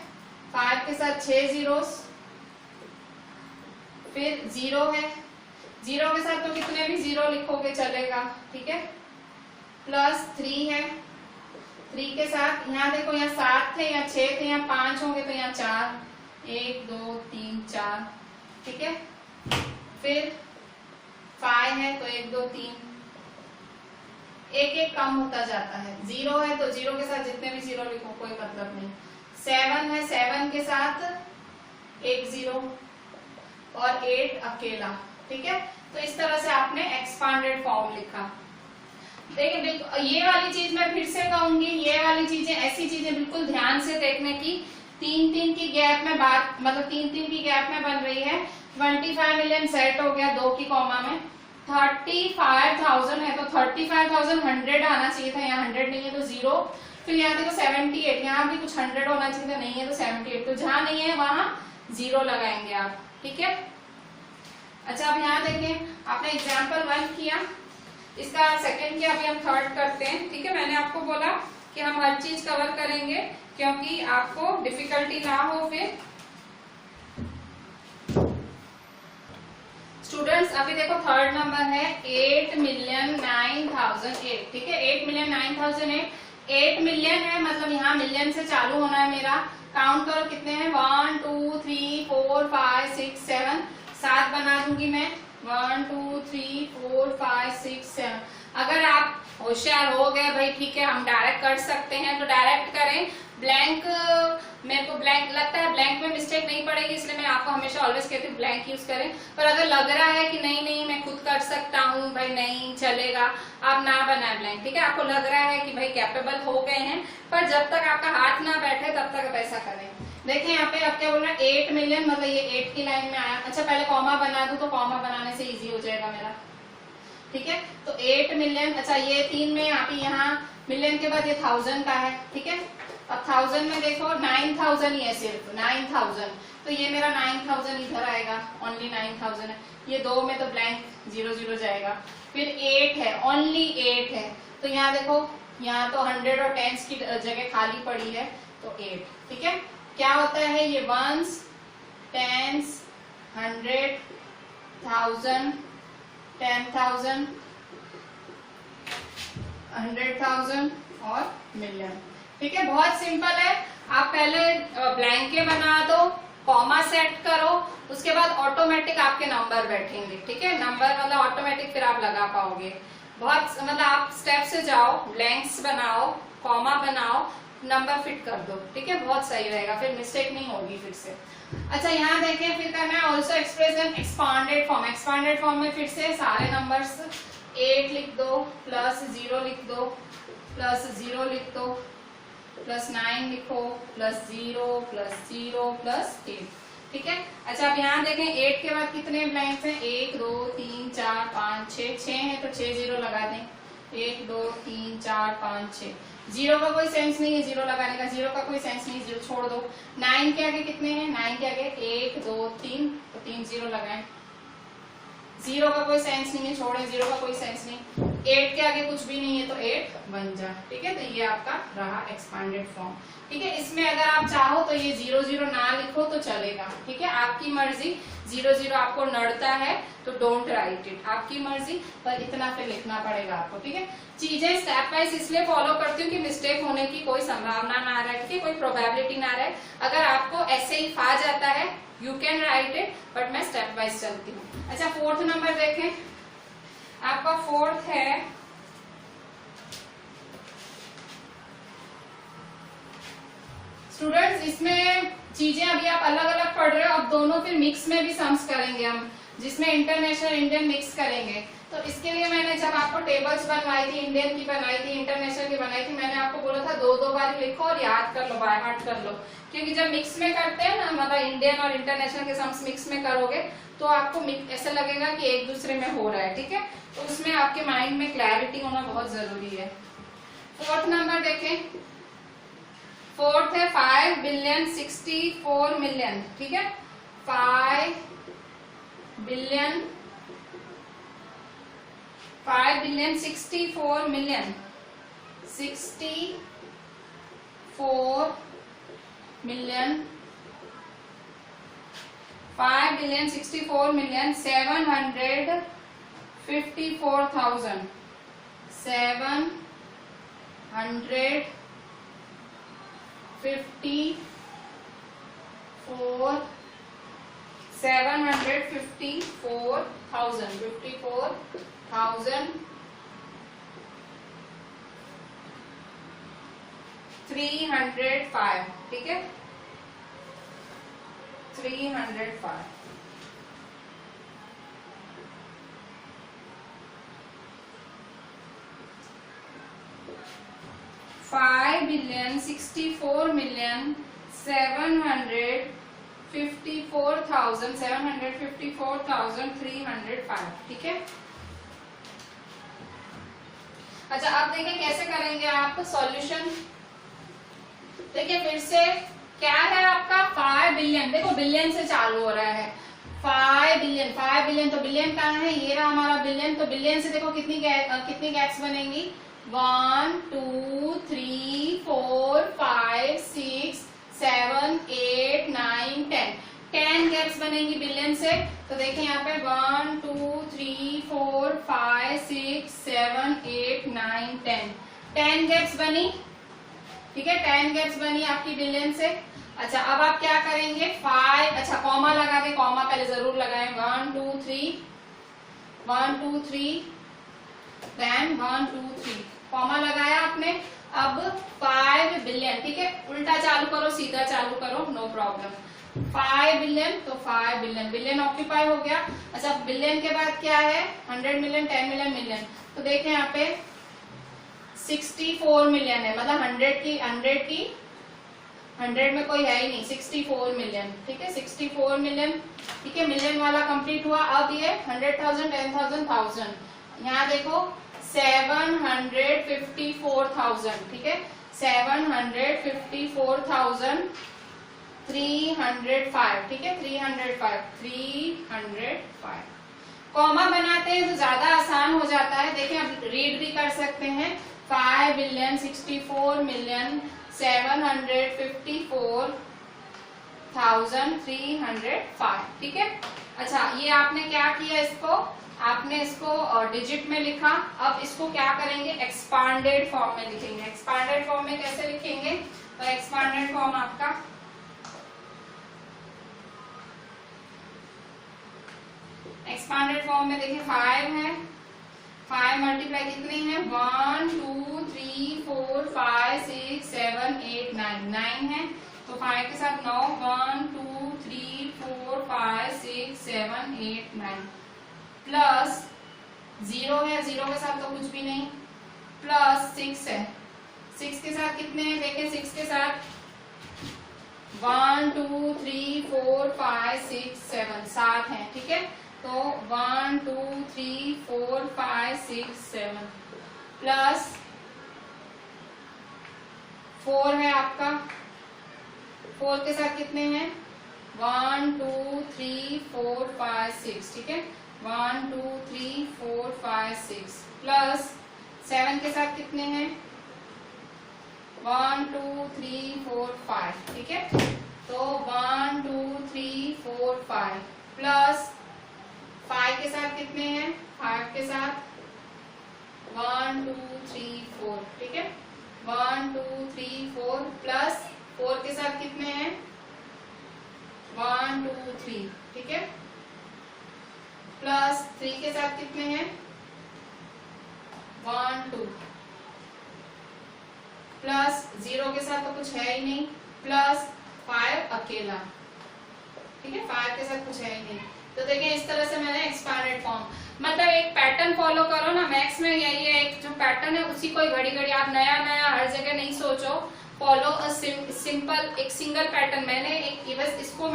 5 के साथ 6 जीरोस, फिर 0 है, 0 के साथ तो कितने भी 0 लिखोगे चलेगा, ठीक है। प्लस 3 है, 3 के साथ यहाँ देखो यहाँ 7 थे, यहाँ 6 थे, यहाँ 5 होंगे तो यहाँ 4, 1 2 3 4, ठीक है। फिर 5 है तो 1 2 3, एक एक कम होता जाता है। 0 है तो 0 के साथ जितने भी 0 लिखो कोई मतलब नहीं। 7 है, 7 के साथ एक 0 और 8 अकेला, ठीक है। तो इस तरह से आपने एक्सपांडेड फॉर्म लिखा। देखिए बिल्कुल ये वाली चीज मैं फिर से कहूंगी, ये वाली चीजें ऐसी चीजें बिल्कुल ध्यान से देखने की। 3-3 की गैप में बात, मतलब 3-3 की गैप में बन रही है। 25 मिलियन सेट हो गया 2 की कॉमा में। 35,000 है तो 35,100 आना चाहिए था, यहाँ 100 नहीं है तो 0। फिर यहाँ देखो 78, यहाँ भी कुछ 100 होना चाहिए था, नहीं है तो 78। तो जहां नहीं है वहां 0 लगाएंगे आप, ठीक है। अच्छा अब यहाँ देखें, आपने एग्जाम्पल 1 किया, इसका सेकंड किया, अभी हम थर्ड करते हैं, ठीक है। मैंने आपको बोला कि हम हर चीज कवर करेंगे क्योंकि आपको डिफिकल्टी ना हो। फिर स्टूडेंट्स अभी देखो थर्ड नंबर है 8,09,008, ठीक है। 8,09,008, 8 मिलियन है, मतलब यहाँ मिलियन से चालू होना है मेरा। काउंट करो कितने हैं, 1 2 3 4 5 6 7, 7 बना दूंगी मैं। 1 2 3 4 5 6 7। अगर आप होशियार हो गए भाई, ठीक है हम डायरेक्ट कर सकते हैं तो डायरेक्ट करें। ब्लैंक मेरे को ब्लैंक लगता है, ब्लैंक में मिस्टेक नहीं पड़ेगी, इसलिए मैं आपको हमेशा ऑलवेज कहती हूँ ब्लैंक यूज करें। पर अगर लग रहा है कि नहीं नहीं मैं खुद कर सकता हूँ भाई, नहीं चलेगा, आप ना बनाए ब्लैंक, ठीक है। आपको लग रहा है कि भाई कैपेबल हो गए हैं, पर जब तक आपका हाथ ना बैठे तब तक आप ऐसा करें। देखिए यहाँ पे अब क्या बोल रहा है, 8 मिलियन, मतलब ये 8 की लाइन में आया। अच्छा पहले कॉमा बना दूं तो कॉमा बनाने से इजी हो जाएगा मेरा, ठीक है। तो 8 मिलियन, अच्छा ये 3 में यहाँ मिलियन के बाद ये 1000 का है, ठीक है। अब 1000 में देखो 9000 ही है, सिर्फ 9000, तो ये मेरा 9000 इधर आएगा, ओनली 9000 है। ये 2 में तो ब्लैंक 0 0 जाएगा। फिर 8 है, ओनली 8 है, तो यहाँ देखो यहाँ तो 100 और 10s की जगह खाली पड़ी है, तो 8, ठीक है। क्या होता है ये 1s 10s 100 1000 10,000 100,000 और मिलियन, ठीक है। बहुत सिंपल है। आप पहले ब्लैंके बना दो, कॉमा सेट करो, उसके बाद ऑटोमेटिक आपके नंबर बैठेंगे, ठीक है। नंबर मतलब ऑटोमेटिक फिर आप लगा पाओगे। बहुत मतलब आप स्टेप से जाओ, ब्लैंक्स बनाओ, कॉमा बनाओ, नंबर फिट कर दो, ठीक है। बहुत सही रहेगा, फिर मिस्टेक नहीं होगी फिर से। अच्छा यहाँ देखें, फिर करना है also express in expanded form. Expanded form में फिर से सारे नंबर्स 8 लिख दो, प्लस 0 लिख दो, प्लस 0 लिख दो, प्लस 9 लिखो, प्लस 0 प्लस 0 प्लस 8, ठीक है। अच्छा अब यहाँ देखें 8 के बाद कितने ब्लैंक्स हैं, 1 2 3 4 5 6, 6 है तो 6 0 लगा दें। 1 2 3 4 5 6, 0 का कोई सेंस नहीं है 0 लगाने का, 0 का कोई सेंस नहीं, 0 छोड़ दो। 9 के आगे कितने हैं, 9 के आगे 1 2 3, तो 3 0 लगाएं। 0 का कोई सेंस नहीं है, छोड़े, 0 का कोई सेंस नहीं। 8 के आगे कुछ भी नहीं है तो 8 बन जा, ठीक है। तो ये आपका रहा एक्सपांडेड फॉर्म, ठीक है। इसमें अगर आप चाहो तो ये 0 0 ना लिखो तो चलेगा, ठीक है, आपकी मर्जी। 0 0 आपको नड़ता है तो डोंट राइट इट, आपकी मर्जी, पर इतना फिर लिखना पड़ेगा आपको, ठीक है। चीजें स्टेप वाइज इसलिए फॉलो करती हूँ कि मिस्टेक होने की कोई संभावना ना रहे, ठीक है, कोई प्रोबेबिलिटी ना रहे। अगर आपको ऐसे ही आ जाता है you can write it, but मैं स्टेप वाइज चलती हूँ। अच्छा फोर्थ नंबर देखें, आपका फोर्थ है स्टूडेंट्स, इसमें चीजें अभी आप अलग अलग पढ़ रहे हो, अब दोनों फिर मिक्स में भी सम्स करेंगे हम, जिसमें इंटरनेशनल इंडियन मिक्स करेंगे। तो इसके लिए मैंने जब आपको टेबल्स बनवाई थी, इंडियन की बनाई थी, इंटरनेशनल की बनाई थी, मैंने आपको बोला था 2-2 बार लिखो और याद कर लो, बाय हार्ट कर लो, क्योंकि जब मिक्स में करते हैं ना, मतलब इंडियन और इंटरनेशनल के सम्स मिक्स में करोगे तो आपको ऐसा लगेगा कि एक दूसरे में हो रहा है, ठीक है। तो उसमें आपके माइंड में क्लैरिटी होना बहुत जरूरी है। फोर्थ नंबर देखें, फोर्थ है 5 बिलियन 64 मिलियन, ठीक है। 5 बिलियन 64 मिलियन 64 million 5,64,754,000 305, ठीक है, 305। $5,64,754,305, ठीक है। अच्छा, अब देखिए कैसे करेंगे आप सॉल्यूशन। देखिए फिर से क्या है आपका 5 बिलियन, देखो बिलियन से चालू हो रहा है, 5 बिलियन, तो बिलियन कहाँ है, ये रहा हमारा बिलियन। तो बिलियन से देखो कितनी गैप्स बनेंगी, 1 2 3 4 5 6 7 8 9 10 गैप्स बनेंगी बिलियन से। तो देखिए यहाँ पे 1 2 3 4 5 6 7 8 9 10 गैप्स बनी, ठीक है, 10 गैप्स बनी आपकी बिलियन से। अच्छा, अब आप क्या करेंगे, 5, अच्छा कॉमा लगा दे, कॉमा पहले जरूर लगाएं, 1 2 3 देन 1 2 3, कॉमा लगाया आपने। अब 5 बिलियन, ठीक है, उल्टा चालू करो सीधा चालू करो, नो प्रॉब्लम। 5 बिलियन, तो 5 बिलियन, बिलियन ऑक्यूपाई हो गया। अच्छा, बिलियन के बाद क्या है, 100 मिलियन, 10 मिलियन, मिलियन। तो देखें यहाँ पे 64 मिलियन है, मतलब 100 में कोई है ही नहीं, 64 मिलियन, ठीक है, 64 मिलियन, ठीक है, मिलियन वाला कंप्लीट हुआ। अब ये 100,000 10,000 1000, यहाँ देखो 754,000, ठीक है, 754,305, ठीक है, 305। कॉमा बनाते हैं तो ज्यादा आसान हो जाता है। देखिए अब रीड भी कर सकते हैं, 5 बिलियन 64 मिलियन 754,305, ठीक है। अच्छा, ये आपने क्या किया, आपने इसको डिजिट में लिखा। अब इसको क्या करेंगे, एक्सपांडेड फॉर्म में लिखेंगे। एक्सपांडेड फॉर्म में कैसे लिखेंगे, तो एक्सपांडेड फॉर्म आपका एक्सपांडेड फॉर्म में देखिए 5 है, 5 मल्टीप्लाई कितने हैं, 1 2 3 4 5 6 7 8 9 है, तो 5 के साथ 9, 1 2 3 4 5 6 7 8 9 प्लस 0 है, 0 के साथ तो कुछ भी नहीं, प्लस 6 है, 6 के साथ कितने हैं, देखें 6 के साथ 1 2 3 4 5 6 7 7 है, ठीक है। तो 1 2 3 4 5 6 7 प्लस 4 है आपका, 4 के साथ कितने हैं, 1 2 3 4 5 6, ठीक है, 1 2 3 4 5 6 प्लस 7 के साथ कितने हैं, 1 2 3 4 5, ठीक है। तो 1 2 3 4 5 प्लस 5 के साथ कितने हैं, 5 के साथ 1 2 3 4, ठीक है, 1 2 3 4 प्लस 4 के साथ कितने हैं, 1 2 3, ठीक है, प्लस 3 के साथ कितने हैं, 1 2 प्लस 0 के साथ तो कुछ है ही नहीं, प्लस 5 अकेला, ठीक है, 5 के साथ कुछ है ही नहीं। तो देखिए इस तरह से मैंने एक्सपांडेड फॉर्म, मतलब एक पैटर्न फॉलो करो ना, मैथ्स में यही है, एक जो पैटर्न है उसी को घड़ी घड़ी आप नया नया हर जगह नहीं सोचो, फॉलो अ सिंपल एक सिंगल पैटर्न। मैंने एक बस इसको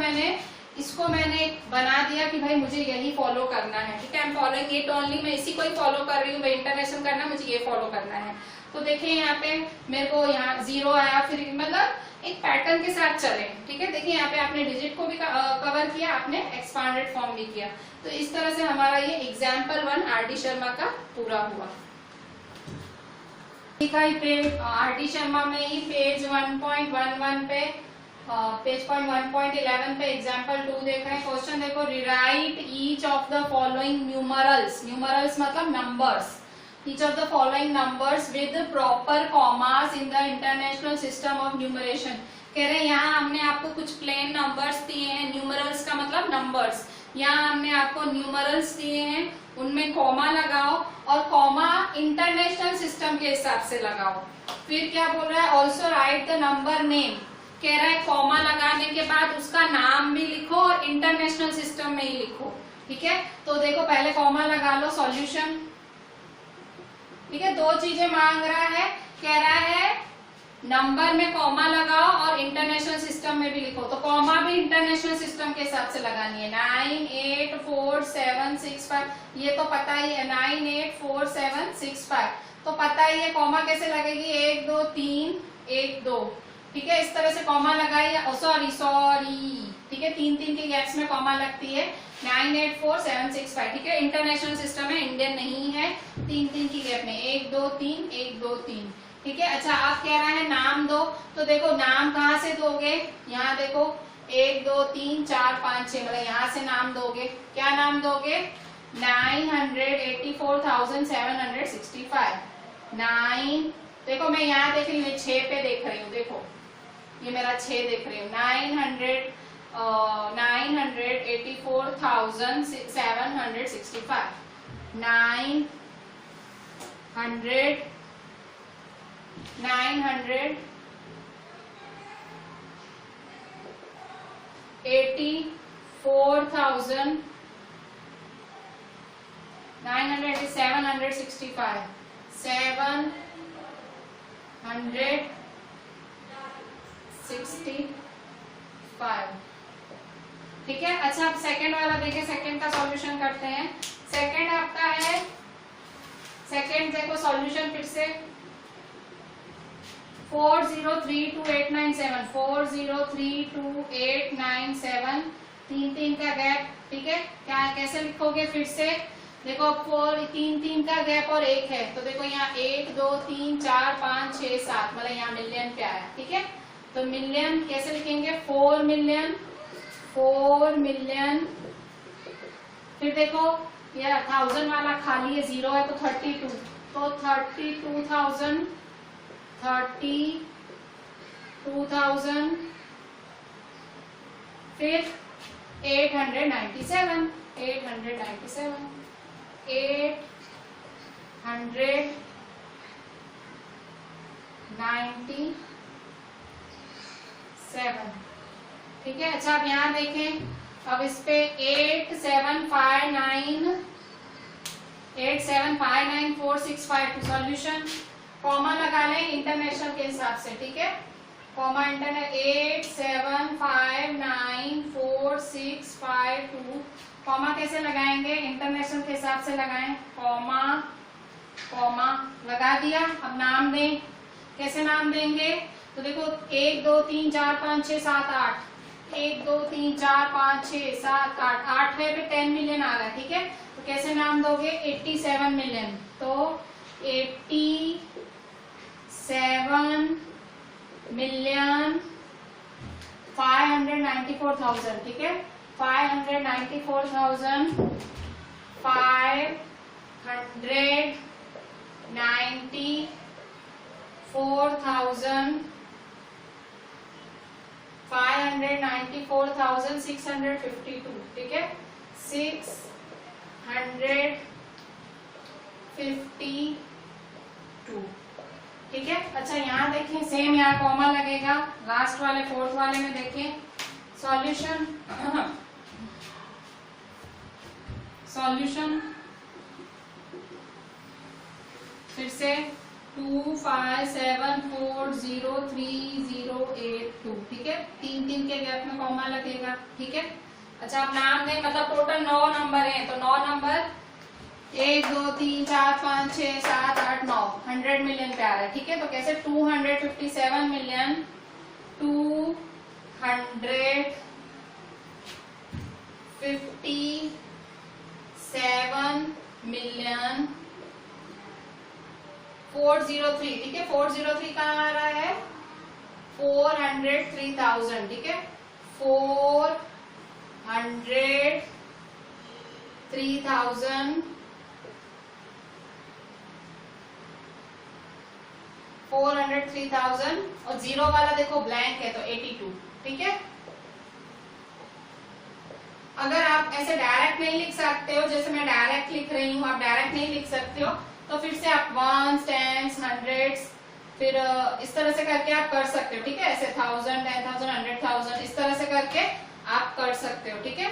मैंने बना दिया कि भाई मुझे यही फॉलो करना है, ठीक है, I am following it only, मैं इसी को ही फॉलो कर रही हूँ, भाई इंटरनेशनल करना मुझे ये फॉलो करना है। तो देखिए यहाँ पे मेरे को यहाँ 0 आया, फिर मतलब एक पैटर्न के साथ चले, ठीक है। देखिए यहाँ पे आपने डिजिट को भी कवर किया, आपने एक्सपांडेड फॉर्म भी किया। तो इस तरह से हमारा ये एग्जाम्पल 1 आर.डी. शर्मा का पूरा हुआ। आर.डी. शर्मा में ही पेज 1.11 पे पेज पॉइंट 1.11 पे एग्जाम्पल 2 देख रहे हैं। क्वेश्चन देखो, rewrite each of the following numerals, numerals मतलब numbers, each of the following numbers with proper commas in the international system of numeration. कह रहे हैं यहाँ हमने आपको कुछ प्लेन नंबर्स दिए हैं, न्यूमरल्स का मतलब नंबर्स, यहाँ हमने आपको न्यूमरल्स दिए हैं, उनमें कॉमा लगाओ और कॉमा इंटरनेशनल सिस्टम के हिसाब से लगाओ। फिर क्या बोल रहा है, also right the number name, कह रहा है कॉमा लगाने के बाद उसका नाम भी लिखो और इंटरनेशनल सिस्टम में ही लिखो। ठीक है, तो देखो पहले कॉमा लगा लो, सॉल्यूशन। ठीक है, दो चीजें मांग रहा है, कह रहा है नंबर में कॉमा लगाओ और इंटरनेशनल सिस्टम में भी लिखो, तो कॉमा भी इंटरनेशनल सिस्टम के हिसाब से लगानी है। 9 8 4 7 6 5, ये तो पता ही है, 9 8 4 7 6 5 तो पता ही है। कॉमा कैसे लगेगी, 1 2 3 1 2। ठीक है, इस तरह से कॉमा लगाइए, सॉरी ठीक है, 3 के गैप्स में कॉमा लगती है। 9 8 4 7 6 5, ठीक है, इंटरनेशनल सिस्टम है, इंडियन नहीं है। 3 की गैप में 1 2 3 1 2 3। ठीक है, अच्छा आप कह रहे हैं नाम दो, तो देखो नाम कहाँ से दोगे, यहाँ देखो 1 2 3 4 5 6, मतलब यहाँ से नाम दोगे। क्या नाम दोगे, 984,765। 9, देखो मैं यहाँ देख रही हूँ, 6 पे देख रही हूँ, देखो ये मेरा 6 देख रही हूँ। 984,765, 765, 765। ठीक है, अच्छा अब सेकंड वाला देखें, सेकंड का सॉल्यूशन करते हैं। सेकंड आपका है, सेकंड देखो सॉल्यूशन फिर से 4032897, 4032897, 3 का गैप। ठीक है, क्या कैसे लिखोगे, फिर से देखो 3 का गैप और 1 है, तो देखो यहाँ 1 2 3 4 5 6 7, मतलब यहाँ मिलियन पे आया। ठीक है, तो मिलियन कैसे लिखेंगे, 4 मिलियन, 4 मिलियन। फिर देखो ये 1000 वाला खाली है, 0 है, तो 32, तो 32,000, 32,000। फिर 897, 897, 897। ठीक है, अच्छा अब यहाँ देखें, अब इस पे 87594652 सॉल्यूशन। कॉमा लगा लें इंटरनेशनल के हिसाब से। ठीक है, कॉमा इंटरनेट 87594652, कॉमा कैसे लगाएंगे, इंटरनेशनल के हिसाब से लगाएं। कॉमा कॉमा लगा दिया, अब नाम दें, कैसे नाम देंगे, तो देखो 1 2 3 4 5 6 7 8, 1 2 3 4 5 6 7 8, 8वें पे 10 मिलियन आ रहा है। ठीक है, तो कैसे नाम दोगे, 87 मिलियन, तो 87 मिलियन 594,000। ठीक है, 594,594,000, 594,652। ठीक है, 652। ठीक है, अच्छा यहाँ देखें, सेम यहाँ कॉमा लगेगा, लास्ट वाले फोर्थ वाले में देखें सॉल्यूशन। सॉल्यूशन फिर से 257403082। ठीक है, 3 के गैप में कॉमा लगेगा। ठीक है, अच्छा आप नाम दें, मतलब टोटल 9 नंबर हैं, तो 9 नंबर 1 2 3 4 5 6 7 8 9, 100 मिलियन पे आ रहा है। ठीक है, तो कैसे 257 मिलियन 257 मिलियन 403। ठीक है, 403 कहाँ आ रहा है, 400 400 3000, ठीक है, 400 3000, 400 3000 और जीरो वाला देखो ब्लैंक है तो 82, ठीक है। अगर आप ऐसे डायरेक्ट नहीं लिख सकते हो, जैसे मैं डायरेक्ट लिख रही हूँ, आप डायरेक्ट नहीं लिख सकते हो, तो फिर से आप वंस, टेंस, हंड्रेड्स, फिर इस तरह से करके आप कर सकते हो, ठीक है। ऐसे 1000, 10,000, 100,000 इस तरह से करके आप कर सकते हो, ठीक है।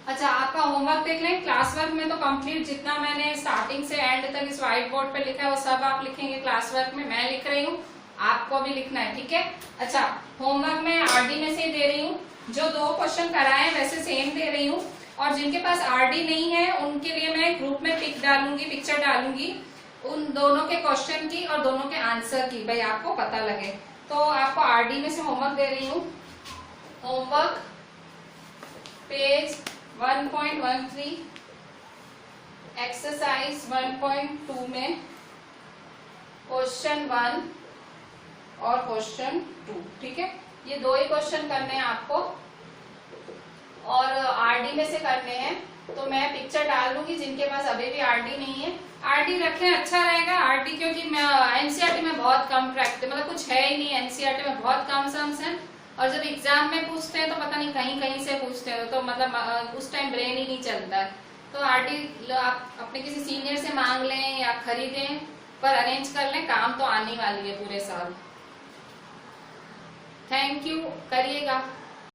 अच्छा, आपका होमवर्क देख लें। क्लास वर्क में तो कंप्लीट जितना मैंने स्टार्टिंग से एंड तक इस व्हाइट बोर्ड पे लिखा है वो सब आप लिखेंगे क्लास वर्क में। मैं लिख रही हूँ, आपको भी लिखना है, ठीक है। अच्छा, होमवर्क में आरडी में से दे रही हूँ, जो 2 क्वेश्चन कराए हैं वैसे सेम दे रही हूँ, और जिनके पास आरडी नहीं है उनके लिए मैं ग्रुप में पिक डालूंगी, पिक्चर डालूंगी उन दोनों के क्वेश्चन की और दोनों के आंसर की, भाई आपको पता लगे। तो आपको आरडी में से होमवर्क दे रही हूँ। होमवर्क पेज 1.13 एक्सरसाइज 1.2 में क्वेश्चन 1 और क्वेश्चन 2, ठीक है। ये 2 ही क्वेश्चन करने हैं आपको और आरडी में से करने हैं। तो मैं पिक्चर डाल दूंगी, जिनके पास अभी भी आरडी नहीं है आरडी रखें, अच्छा रहेगा आरडी, क्योंकि एनसीईआरटी में बहुत कम प्रैक्टिस, मतलब कुछ है ही नहीं, एनसीईआरटी में बहुत कम सम्स हैं, और जब एग्जाम में पूछते हैं तो पता नहीं कहीं कहीं से पूछते हो, तो मतलब उस टाइम ब्रेन ही नहीं चलता है। तो आरडी आप अपने किसी सीनियर से मांग लें या खरीदें, पर अरेंज कर लें, काम तो आने वाली है पूरे साल। थैंक यू, करिएगा।